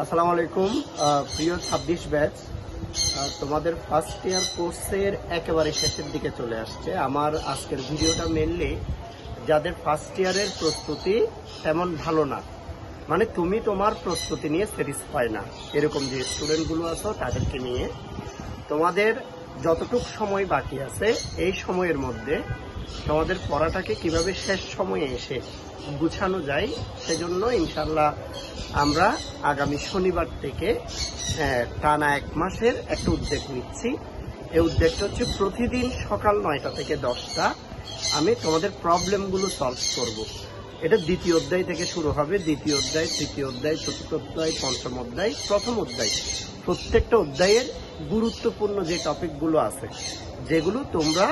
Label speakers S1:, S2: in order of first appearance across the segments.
S1: আসসালামু আলাইকুম প্রিয় 26 ব্যাচ। তোমাদের ফার্স্ট ইয়ার কোর্সের একেবারে শেষের দিকে চলে আসছে। আমার আজকের ভিডিওটা মেনলি যাদের ফার্স্ট ইয়ারের প্রস্তুতি তেমন ভালো না, মানে তুমি তোমার প্রস্তুতি নিয়ে স্যাটিসফাই না, এরকম যে স্টুডেন্টগুলো আছো তাদেরকে নিয়ে তোমাদের যতটুকু সময় বাকি আছে এই সময়ের মধ্যে তোমাদের পড়াটাকে কিভাবে শেষ সময়ে এসে গুছানো যায়, সেজন্য ইনশাল্লাহ আমরা আগামী শনিবার থেকে টানা 1 মাসের একটা উদ্যোগ নিচ্ছি। এই উদ্যোগটা হচ্ছে প্রতিদিন সকাল 9টা থেকে 10টা আমি তোমাদের প্রবলেমগুলো সলভ করব। এটা দ্বিতীয় অধ্যায় থেকে শুরু হবে। দ্বিতীয় অধ্যায়, তৃতীয় অধ্যায়, চতুর্থ অধ্যায়, পঞ্চম অধ্যায়, প্রথম অধ্যায়, প্রত্যেকটা অধ্যায়ের গুরুত্বপূর্ণ যে টপিকগুলো আছে, যেগুলো তোমরা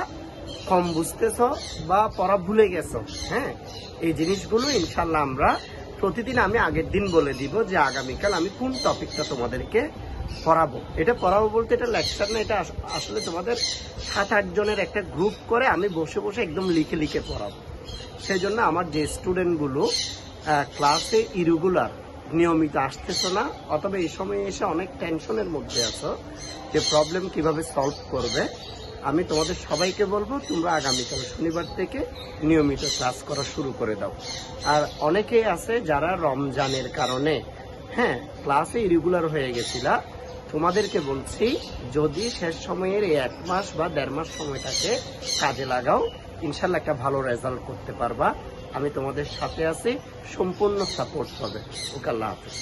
S1: কম বুঝতেছ বা পড়া ভুলে গেছো, হ্যাঁ, এই জিনিসগুলো ইনশাল্লাহ আমরা প্রতিদিন আমি আগের দিন বলে দিব যে আগামীকাল আমি কোন টপিকটা তোমাদেরকে পড়াবো। এটা পড়াবো বলতে এটা লেকচার না, এটা আসলে তোমাদের 7-8 জনের একটা গ্রুপ করে আমি বসে বসে একদম লিখে লিখে পড়াবো। সেই জন্য আমার যে স্টুডেন্টগুলো ক্লাসে ইরেগুলার নিয়মিত আসতেছো না, অথবা এই সময় এসে অনেক টেনশনের মধ্যে আছো যে প্রবলেম কিভাবে সলভ করবে, আমি তোমাদের সবাইকে বলবো তোমরা আগামীকাল শনিবার থেকে নিয়মিত ক্লাস করা শুরু করে দাও। আর অনেকেই আছে যারা রমজানের কারণে ক্লাসে ইরেগুলার হয়ে গেছিলা, তোমাদেরকে বলছি যদি শেষ সময়ের এই 1 মাস বা 1.5 মাস সময়টাকে কাজে লাগাও, ইনশাল্লাহ একটা ভালো রেজাল্ট করতে পারবা। আমি তোমাদের সাথে আছি, সম্পূর্ণ সাপোর্ট পাবে। ওকে, আল্লাহ হাফেজ।